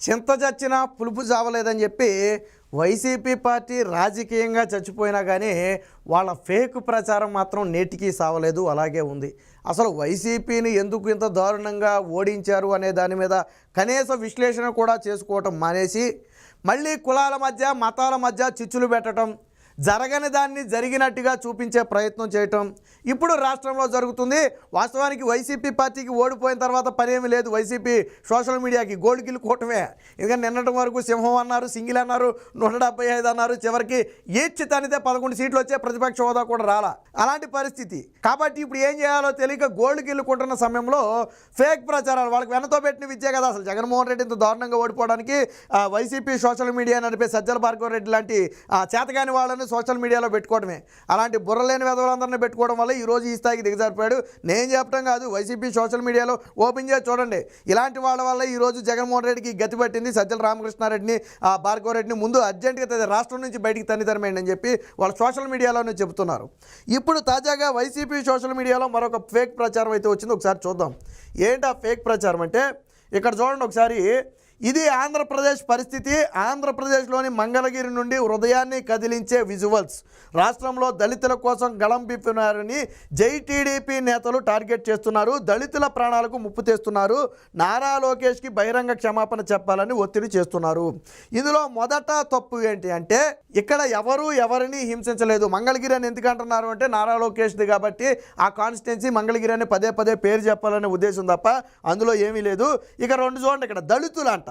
చింత చచ్చినా పులుపు చావలేదని చెప్పి వైసీపీ పార్టీ రాజకీయంగా చచ్చిపోయినా కానీ వాళ్ళ ఫేక్ ప్రచారం మాత్రం నేటికి సావలేదు, అలాగే ఉంది. అసలు వైసీపీని ఎందుకు ఇంత దారుణంగా ఓడించారు అనే దాని మీద కనీస విశ్లేషణ కూడా చేసుకోవటం మానేసి మళ్ళీ కులాల మధ్య మతాల మధ్య చిచ్చులు పెట్టడం, జరగని దాన్ని జరిగినట్టుగా చూపించే ప్రయత్నం చేయటం ఇప్పుడు రాష్ట్రంలో జరుగుతుంది. వాస్తవానికి వైసీపీ పార్టీకి ఓడిపోయిన తర్వాత పనేమీ లేదు. వైసీపీ సోషల్ మీడియాకి గోల్కిలు కూటమే. ఎందుకంటే నిన్నటి వరకు సింహం అన్నారు, సింగిల్ అన్నారు, 175 అన్నారు, చివరికి ఏడ్చి తనితే 11 సీట్లు వచ్చే ప్రతిపక్ష హోదా కూడా రాలా. అలాంటి పరిస్థితి. కాబట్టి ఇప్పుడు ఏం చేయాలో తెలియక గోల్కిలు కొంటున్న సమయంలో ఫేక్ ప్రచారాలు వాళ్ళకి వెనతో పెట్టిన విద్యే కదా. అసలు జగన్మోహన్ రెడ్డి ఇంత దారుణంగా ఓడిపోవడానికి వైసీపీ సోషల్ మీడియా నడిపే సజ్జల భార్గవ రెడ్డి లాంటి చేతగాని వాళ్ళని సోషల్ మీడియాలో పెట్టుకోవడమే. అలాంటి బుర్రలేని వెధవలందరినీ పెట్టుకోవడం వల్ల ఈరోజు ఈ స్థాయికి దిగజారిపోయాడు. నేను చెప్పడం కాదు, వైసీపీ సోషల్ మీడియాలో ఓపెన్ చేసి చూడండి. ఇలాంటి వాళ్ళ వల్ల ఈరోజు జగన్మోహన్ రెడ్డికి గతి పట్టింది. సజ్జల రామకృష్ణారెడ్డిని భార్గవ రెడ్డిని ముందు అర్జెంటుగా రాష్ట్రం నుంచి బయటికి తనితరమేయండి అని చెప్పి వాళ్ళు సోషల్ మీడియాలోనే చెబుతున్నారు. ఇప్పుడు తాజాగా వైసీపీ సోషల్ మీడియాలో మరొక ఫేక్ ప్రచారం అయితే వచ్చింది. ఒకసారి చూద్దాం ఏంటి ఆ ఫేక్ ప్రచారం అంటే. ఇక్కడ చూడండి ఒకసారి. ఇది ఆంధ్రప్రదేశ్ పరిస్థితి. ఆంధ్రప్రదేశ్లోని మంగళగిరి నుండి హృదయాన్ని కదిలించే విజువల్స్. రాష్ట్రంలో దళితుల కోసం గళం విప్పినారని జై టీడీపీ నేతలు టార్గెట్ చేస్తున్నారు. దళితుల ప్రాణాలకు ముప్పు తెస్తున్నారు. నారా లోకేష్కి బహిరంగ క్షమాపణ చెప్పాలని ఒత్తిడి చేస్తున్నారు. ఇందులో మొదట తప్పు ఏంటి అంటే ఇక్కడ ఎవరిని హింసించలేదు. మంగళగిరి అని ఎందుకు అంటున్నారు అంటే నారా లోకేష్ది కాబట్టి ఆ కాన్స్టిట్యున్సీ మంగళగిరి అని పదే పేరు చెప్పాలనే ఉద్దేశం తప్ప అందులో ఏమీ లేదు. ఇక రెండు చూడండి, ఇక్కడ దళితులు అంట.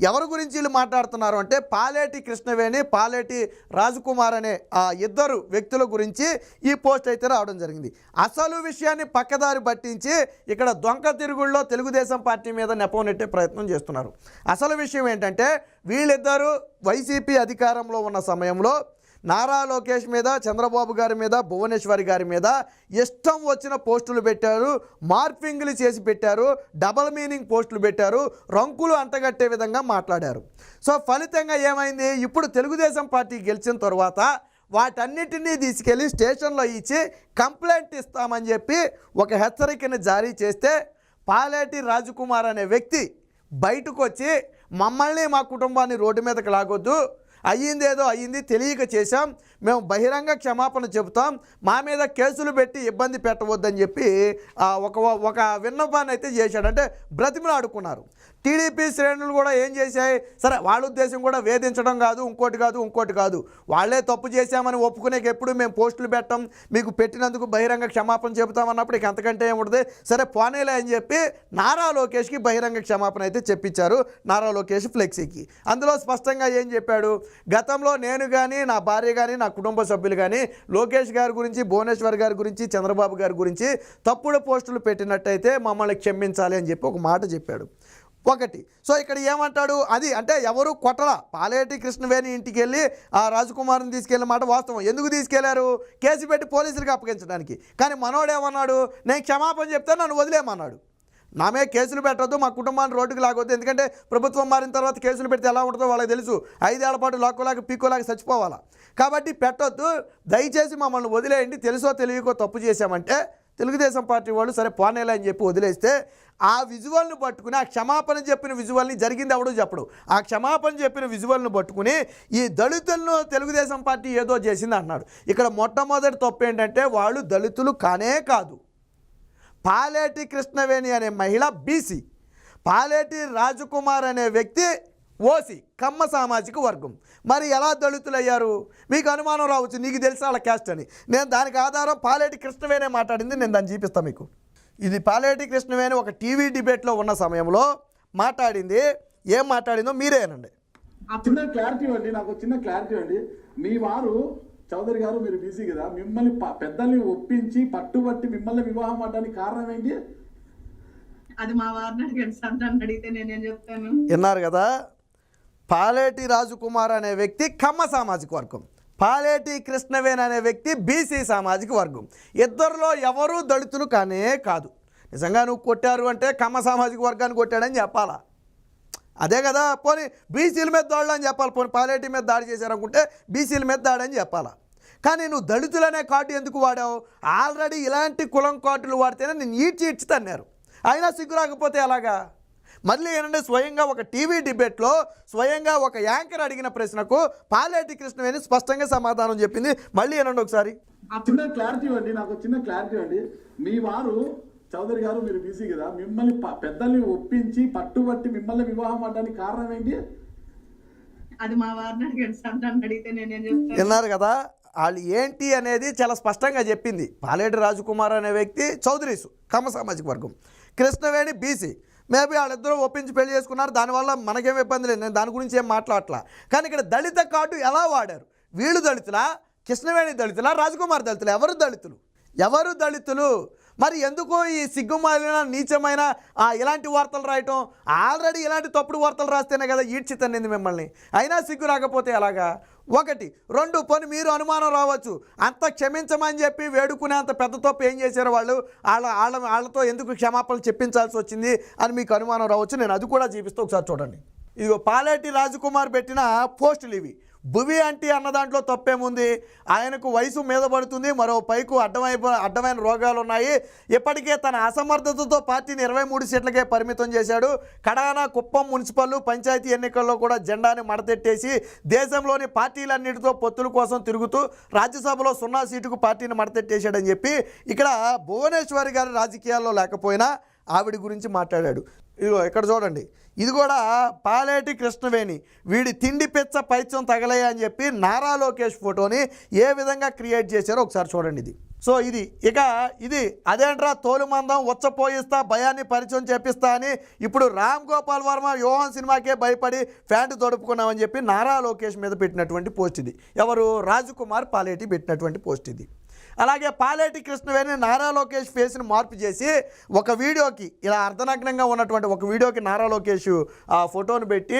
ఎవరి గురించి వీళ్ళు మాట్లాడుతున్నారు అంటే పాలేటి కృష్ణవేణి, పాలేటి రాజకుమార్ అనే ఆ ఇద్దరు వ్యక్తుల గురించి ఈ పోస్ట్ అయితే రావడం జరిగింది. అసలు విషయాన్ని పక్కదారి పట్టించి ఇక్కడ దొంగ తిరుగుళ్ళలో తెలుగుదేశం పార్టీ మీద నెపం నెట్టే ప్రయత్నం చేస్తున్నారు. అసలు విషయం ఏంటంటే వీళ్ళిద్దరూ వైసీపీ అధికారంలో ఉన్న సమయంలో నారా లోకేష్ మీద, చంద్రబాబు గారి మీద, భువనేశ్వరి గారి మీద ఇష్టం వచ్చిన పోస్టులు పెట్టారు, మార్పింగ్లు చేసి పెట్టారు, డబల్ మీనింగ్ పోస్టులు పెట్టారు, రంకులు అంటగట్టే విధంగా మాట్లాడారు. సో ఫలితంగా ఏమైంది, ఇప్పుడు తెలుగుదేశం పార్టీ గెలిచిన తర్వాత వాటన్నిటినీ తీసుకెళ్ళి స్టేషన్లో ఇచ్చి కంప్లైంట్ ఇస్తామని చెప్పి ఒక హెచ్చరికను జారీ చేస్తే పాలేటి రాజకుమార్ అనే వ్యక్తి బయటకు వచ్చి మమ్మల్ని మా కుటుంబాన్ని రోడ్డు మీదకి లాగొద్దు, అయ్యిందేదో అయ్యింది, తెలియక చేశాం, మేము బహిరంగ క్షమాపణ చెబుతాం, మా మీద కేసులు పెట్టి ఇబ్బంది పెట్టవద్దని చెప్పి ఒక విన్నపాన్ని అయితే చేశాడు. అంటే బ్రతిమలాడుకున్నారు. టీడీపీ శ్రేణులు కూడా ఏం చేశాయి, సరే వాళ్ళ ఉద్దేశం కూడా వేధించడం కాదు, ఇంకోటి కాదు, వాళ్ళే తప్పు చేశామని ఒప్పుకునేకి ఎప్పుడు మేము పోస్టులు పెట్టాం, మీకు పెట్టినందుకు బహిరంగ క్షమాపణ చెబుతామన్నప్పుడు ఇక అంతకంటే ఏముంటుంది, సరే పోనేలే అని చెప్పి నారా లోకేష్కి బహిరంగ క్షమాపణ అయితే చెప్పించారు. నారా లోకేష్ ఫ్లెక్సీకి. అందులో స్పష్టంగా ఏం చెప్పాడు, గతంలో నేను కానీ, నా భార్య కానీ, నా కుటుంబ సభ్యులు కానీ లోకేష్ గారి గురించి, భువనేశ్వర్ గారి గురించి, చంద్రబాబు గారి గురించి తప్పుడు పోస్టులు పెట్టినట్టయితే మమ్మల్ని క్షమించాలి అని చెప్పి ఒక మాట చెప్పాడు. ఒకటి. సో ఇక్కడ ఏమంటాడు, అది అంటే ఎవరు కొట్టలా, పాలేటి కృష్ణవేణి ఇంటికి వెళ్ళి ఆ రాజకుమార్ని తీసుకెళ్ళిన మాట వాస్తవం. ఎందుకు తీసుకెళ్లారు, కేసు పెట్టి పోలీసులకు అప్పగించడానికి. కానీ మనోడేమన్నాడు, నేను క్షమాపణ చెప్తే నన్ను వదిలేమన్నాడు. నామే కేసులు పెట్టొద్దు, మా కుటుంబాన్ని రోడ్డుకు లాగొద్దు, ఎందుకంటే ప్రభుత్వం మారిన తర్వాత కేసులు పెడితే ఎలా ఉంటుందో వాళ్ళకి తెలుసు, 5 ఏళ్ల పాటు లాక్కోలాగా పీకోలాగా చచ్చిపోవాలా, కాబట్టి పెట్టొద్దు, దయచేసి మమ్మల్ని వదిలేయండి, తెలుసో తెలియకో తప్పు చేశామంటే తెలుగుదేశం పార్టీ వాళ్ళు సరే పోనేలా అని చెప్పి వదిలేస్తే ఆ విజువల్ని పట్టుకుని, ఆ క్షమాపణ చెప్పిన విజువల్ని, జరిగింది ఎవడో చెప్పడు, ఆ క్షమాపణ చెప్పిన విజువల్ని పట్టుకుని ఈ దళితులను తెలుగుదేశం పార్టీ ఏదో చేసింది అన్నాడు. ఇక్కడ మొట్టమొదటి తప్పు ఏంటంటే వాళ్ళు దళితులు కానే కాదు. పాలేటి కృష్ణవేణి అనే మహిళ బీసీ, పాలేటి రాజకుమార్ అనే వ్యక్తి ఓసీ, కమ్మ సామాజిక వర్గం. మరి ఎలా దళితులయ్యారు? మీకు అనుమానం రావచ్చు, నీకు తెలుసా వాళ్ళ క్యాస్ట్ అని. నేను దానికి ఆధారం పాలేటి కృష్ణవేణి మాట్లాడింది, నేను దాన్ని చూపిస్తాను మీకు. ఇది పాలేటి కృష్ణవేణి ఒక టీవీ డిబేట్లో ఉన్న సమయంలో మాట్లాడింది. ఏం మాట్లాడిందో మీరేనండి. చిన్న క్లారిటీ అండి, నాకు చిన్న క్లారిటీ అండి. మీ వారు చౌదరి గారు, మీరు బీసీ కదా, మిమ్మల్ని పెద్దల్ని ఒప్పించి పట్టుబట్టి మిమ్మల్ని వివాహం అవడానికి కారణం ఏంటి? అది మా వారిని అడిగాడు సార్, నన్ను అడిగితే నేనేం చెప్తాను. విన్నారు కదా, పాలేటి రాజకుమార్ అనే వ్యక్తి కమ్మ సామాజిక వర్గం, పాలేటి కృష్ణవేణి అనే వ్యక్తి బీసీ సామాజిక వర్గం. ఇద్దరిలో ఎవరూ దళితులు కానే కాదు. నిజంగా నువ్వు కొట్టారు అంటే కమ్మ సామాజిక వర్గాన్ని కొట్టాడని చెప్పాలా, అదే కదా. పోనీ బీసీల మీద దాడులని చెప్పాలి, పోనీ పాలేటి మీద దాడి చేశారనుకుంటే బీసీల మీద దాడని చెప్పాలా. కానీ నువ్వు దళితులనే కార్డు ఎందుకు వాడావు? ఆల్రెడీ ఇలాంటి కులం కార్డులు వాడితేనే నేను ఈడ్చి తన్నారు, అయినా సిగ్గు రాకపోతే ఎలాగా? మళ్ళీ ఏంటంటే స్వయంగా ఒక టీవీ డిబేట్లో స్వయంగా ఒక యాంకర్ అడిగిన ప్రశ్నకు పాలేటి కృష్ణవేణి స్పష్టంగా సమాధానం చెప్పింది. మళ్ళీ ఏనండి ఒకసారి. చిన్న క్లారిటీ ఇవ్వండి, నాకు చిన్న క్లారిటీ ఇవ్వండి. మీ వారు చౌదరి గారు, మీరు బీసీ కదా, మిమ్మల్ని పెద్దల్ని ఒప్పించి పట్టుబట్టి మిమ్మల్ని వివాహం ఆడడానికి కారణం ఏంటి? అది మా వారిని అడిగాడు సార్, నన్ను అడిగితే నేనేం చెప్తాను. విన్నారు కదా, వాళ్ళు ఏంటి అనేది చాలా స్పష్టంగా చెప్పింది. పాలేటి రాజకుమార్ అనే వ్యక్తి చౌదరీసు, కమ్మ సామాజిక వర్గం, కృష్ణవేణి బీసీ. మేబీ వాళ్ళిద్దరూ ఒప్పించి పెళ్లి చేసుకున్నారు, దానివల్ల మనకేం ఇబ్బంది లేదు, నేను దాని గురించి ఏం మాట్లాడట్లా. కానీ ఇక్కడ దళిత కార్డు ఎలా వాడారు? వీళ్ళు దళితులా, కృష్ణవేణి దళితులా, రాజకుమార్ దళితులా? ఎవరు దళితులు? మరి ఎందుకు ఈ సిగ్గుమాలిన నీచమైన ఇలాంటి వార్తలు రాయటం? ఆల్రెడీ ఇలాంటి తప్పుడు వార్తలు రాస్తేనే కదా ఈడ్చితన్నింది మిమ్మల్ని. అయినా సిగ్గు రాకపోతే ఎలాగా? 1, 2 పోనీ మీరు అనుమానం రావచ్చు, అంత క్షమించమని చెప్పి వేడుకునే అంత పెద్ద తప్పు ఏం చేశారు వాళ్ళు, వాళ్ళతో ఎందుకు క్షమాపణలు చెప్పించాల్సి వచ్చింది అని మీకు అనుమానం రావచ్చు. నేను అది కూడా చూపిస్తూ ఒకసారి చూడండి. ఇదిగో పాలేటి రాజకుమార్ పెట్టిన పోస్టులు ఇవి. భువి అంటే అన్న దాంట్లో తప్పేముంది? ఆయనకు వయసు మీద పడుతుంది, మరో పైకు అడ్డమైన రోగాలు ఉన్నాయి. ఇప్పటికే తన అసమర్థతతో పార్టీని 23 సీట్లకే పరిమితం చేశాడు. కడాన కుప్పం మున్సిపల్ పంచాయతీ ఎన్నికల్లో కూడా జెండాని మడతెట్టేసి దేశంలోని పార్టీలన్నిటితో పొత్తుల కోసం తిరుగుతూ రాజ్యసభలో 0 సీటుకు పార్టీని మడతెట్టేశాడని చెప్పి ఇక్కడ భువనేశ్వరి గారి రాజకీయాల్లో లేకపోయినా ఆవిడ గురించి మాట్లాడాడు. ఇదిగో ఇక్కడ చూడండి, ఇది కూడా పాలేటి కృష్ణవేణి వీడి తిండి పెచ్చ పైత్యం తగలయ్య అని చెప్పి నారా లోకేష్ ఫోటోని ఏ విధంగా క్రియేట్ చేశారో ఒకసారి చూడండి. ఇది సో ఇది అదేంట్రా తోలుమందం ఉచ్చపోయిస్తా భయాన్ని పరిచయం చేపిస్తా అని ఇప్పుడు రామ్ గోపాల్ వర్మ యోహన్ సినిమాకే భయపడి ప్యాంటు తొడుపుకున్నామని చెప్పి నారా లోకేష్ మీద పెట్టినటువంటి పోస్ట్ ఇది. ఎవరు? రాజకుమార్ పాలేటి పెట్టినటువంటి పోస్ట్ ఇది. అలాగే పాలేటి కృష్ణవేణి నారా లోకేష్ ఫేస్ని మార్పు చేసి ఒక వీడియోకి ఇలా అర్ధనగ్నంగా ఉన్నటువంటి ఒక వీడియోకి నారా లోకేష్ ఆ ఫోటోను పెట్టి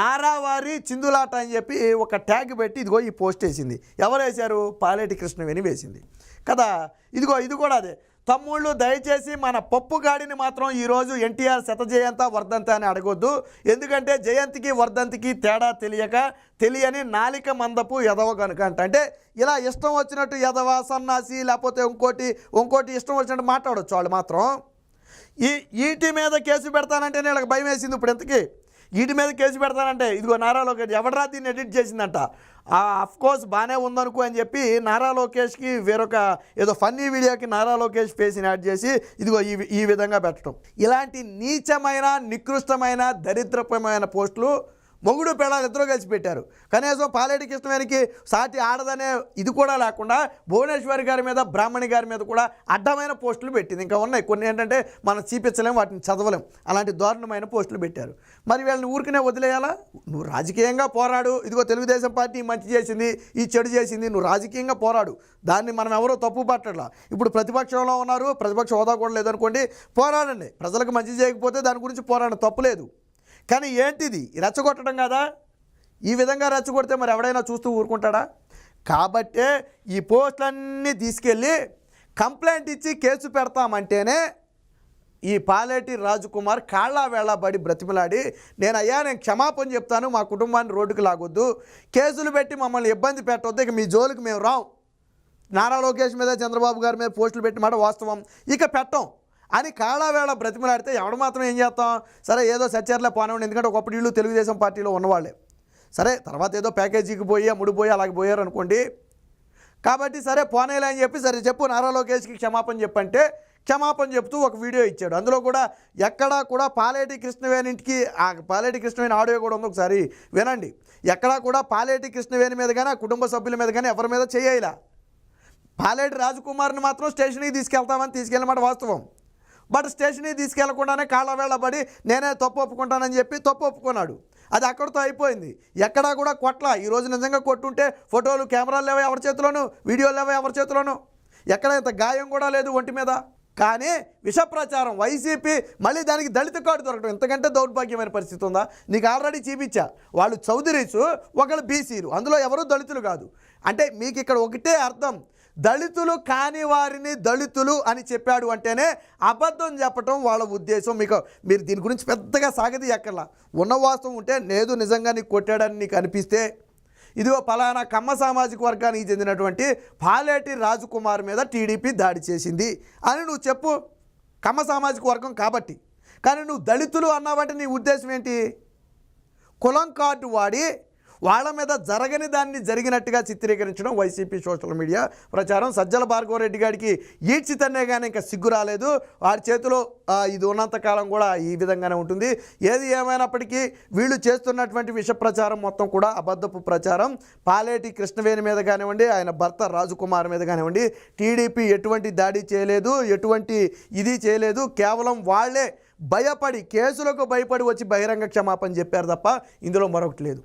నారావారి చిందులాట అని చెప్పి ఒక ట్యాగ్ పెట్టి ఇదిగో ఈ పోస్ట్ వేసింది. ఎవరు వేశారు? పాలేటి కృష్ణవేణి వేసింది కదా. ఇది కూడా అదే. తమ్ముళ్ళు దయచేసి మన పప్పు గాడిని మాత్రం ఈరోజు ఎన్టీఆర్ శత జయంత వర్ధంత అని అడగొద్దు. ఎందుకంటే జయంతికి వర్ధంతికి తేడా తెలియని నాలిక మందపు ఎదవ కనుక అంటే ఇలా ఇష్టం వచ్చినట్టు ఎదవ సన్నాసి లేకపోతే ఇంకోటి ఇష్టం వచ్చినట్టు మాట్లాడవచ్చు వాళ్ళు మాత్రం. ఈటి మీద కేసు పెడతానంటే నేను భయం వేసింది. ఇప్పుడు ఎంతకీ వీటి మీద కేసు పెడతానంటే ఇదిగో నారా లోకేష్ ఎవడరా దీన్ని ఎడిట్ చేసిందంట. అఫ్కోర్స్ బాగానే ఉందనుకో అని చెప్పి నారా లోకేష్కి వేరొక ఏదో ఫన్నీ వీడియోకి నారా లోకేష్ ఫేస్ని యాడ్ చేసి ఇదిగో ఈ విధంగా పెట్టడం. ఇలాంటి నీచమైన నికృష్టమైన దరిద్రపమైన పోస్టులు మొగుడు పెళ్ళాలు ఇద్దరు కలిసి పెట్టారు. కనీసం పాలేటి కృష్ణవేణికి సాటి ఆడదనే ఇది కూడా లేకుండా భువనేశ్వరి గారి మీద బ్రాహ్మణి గారి మీద కూడా అడ్డమైన పోస్టులు పెట్టింది. ఇంకా ఉన్నాయి కొన్ని ఏంటంటే మనం చూపించలేం, వాటిని చదవలేం, అలాంటి దారుణమైన పోస్టులు పెట్టారు. మరి వీళ్ళని ఊరికనే వదిలేయాలా? నువ్వు రాజకీయంగా పోరాడు. ఇదిగో తెలుగుదేశం పార్టీ మంచి చేసింది, ఈ చెడు చేసింది, నువ్వు రాజకీయంగా పోరాడు. దాన్ని మనం ఎవరో తప్పు పట్టట్లా. ఇప్పుడు ప్రతిపక్షంలో ఉన్నారు, ప్రతిపక్ష హోదా కూడా లేదనుకోండి, పోరాడండి. ప్రజలకు మంచి చేయకపోతే దాని గురించి పోరాడడం తప్పులేదు. కానీ ఏంటిది రెచ్చగొట్టడం కదా? ఈ విధంగా రెచ్చగొడితే మరి ఎవడైనా చూస్తూ ఊరుకుంటాడా? కాబట్టే ఈ పోస్టులన్నీ తీసుకెళ్ళి కంప్లైంట్ ఇచ్చి కేసు పెడతామంటేనే ఈ పాలేటి రాజకుమార్ కాళ్ళ వేళబడి బ్రతిమలాడి నేను క్షమాపణ చెప్తాను, మా కుటుంబాన్ని రోడ్డుకు లాగొద్దు, కేసులు పెట్టి మమ్మల్ని ఇబ్బంది పెట్టొద్దు, ఇక మీ జోలికి మేము రాం, నారా లోకేష్ మీద చంద్రబాబు గారి మీద పోస్టులు పెట్టి మాట వాస్తవం, ఇక పెట్టం అని కాళ్ళవేళ బ్రతిమలాడితే ఎవడు మాత్రం ఏం చేస్తాం? సరే ఏదో సచ్చేర్లే పోనివ్వండి, ఎందుకంటే ఒకప్పుడు వీళ్ళు తెలుగుదేశం పార్టీలో ఉన్నవాళ్ళే. సరే తర్వాత ఏదో ప్యాకేజీకి పోయి ముడిపోయి అలాగే పోయారు అనుకోండి. కాబట్టి సరే పోనేలే అని చెప్పి సరే చెప్పు నారా లోకేష్కి క్షమాపణ చెప్పంటే క్షమాపణ చెప్తూ ఒక వీడియో ఇచ్చాడు. అందులో కూడా ఎక్కడా కూడా పాలేటి కృష్ణవేణికి పాలేటి కృష్ణవేణి ఆడియో కూడా ఉంది, ఒకసారి వినండి. ఎక్కడా కూడా పాలేటి కృష్ణవేణి మీద కానీ కుటుంబ సభ్యుల మీద కానీ ఎవరి మీద చేయలా. పాలేటి రాజకుమార్ని మాత్రం స్టేషన్కి తీసుకెళ్ళమాట వాస్తవం. బట్ స్టేషన్కి తీసుకెళ్లకుండానే కాళ్ళ వేళబడి నేనే తప్పు ఒప్పుకుంటానని చెప్పి తప్పు ఒప్పుకున్నాడు. అది అక్కడితో అయిపోయింది. ఎక్కడా కూడా కొట్ల. ఈరోజు నిజంగా కొట్టుంటే ఫోటోలు కెమెరాలు లేవో ఎవరి చేతిలోనూ, వీడియోలు లేవో ఎవరి చేతిలోనూ, ఎక్కడ ఇంత గాయం కూడా లేదు ఒంటి మీద. కానీ విష ప్రచారం వైసీపీ మళ్ళీ దానికి దళిత కార్డు దొరకడం ఇంతకంటే దౌర్భాగ్యమైన పరిస్థితి ఉందా? నీకు ఆల్రెడీ చూపించా. వాళ్ళు చౌదరీసు, ఒకళ్ళు బీసీలు, అందులో ఎవరు దళితులు కాదు. అంటే మీకు ఇక్కడ ఒకటే అర్థం, దళితులు కాని వారిని దళితులు అని చెప్పాడు అంటేనే అబద్ధం చెప్పటం వాళ్ళ ఉద్దేశం. మీరు దీని గురించి పెద్దగా సాగది ఎక్కర్లా. ఉన్న వాస్తవం ఉంటే లేదు నిజంగా నీకు కొట్టాడని నీకు అనిపిస్తే ఇదిగో పలానా కమ్మ సామాజిక వర్గానికి చెందినటువంటి పాలేటి రాజకుమార్ మీద టీడీపీ దాడి చేసింది అని నువ్వు చెప్పు. కమ్మ సామాజిక వర్గం కాబట్టి కానీ నువ్వు దళితులు అన్నావంటే నీ ఉద్దేశం ఏంటి? కులం కార్డు వాడి వాళ్ళ మీద జరగని దాన్ని జరిగినట్టుగా చిత్రీకరించడం వైసీపీ సోషల్ మీడియా ప్రచారం. సజ్జల భార్గవరెడ్డి గారికి ఈడ్చి తన్నే కానీ ఇంకా సిగ్గు రాలేదు. వారి చేతిలో ఇది ఉన్నంతకాలం కూడా ఈ విధంగానే ఉంటుంది. ఏది ఏమైనప్పటికీ వీళ్ళు చేస్తున్నటువంటి విష ప్రచారం మొత్తం కూడా అబద్ధపు ప్రచారం. పాలేటి కృష్ణవేణి మీద కానివ్వండి, ఆయన భర్త రాజకుమార్ మీద కానివ్వండి, టీడీపీ ఎటువంటి దాడి చేయలేదు, ఎటువంటి ఇది చేయలేదు. కేవలం వాళ్ళే భయపడి, కేసులకు భయపడి వచ్చి బహిరంగ క్షమాపణ చెప్పారు తప్ప ఇందులో మరొకటి లేదు.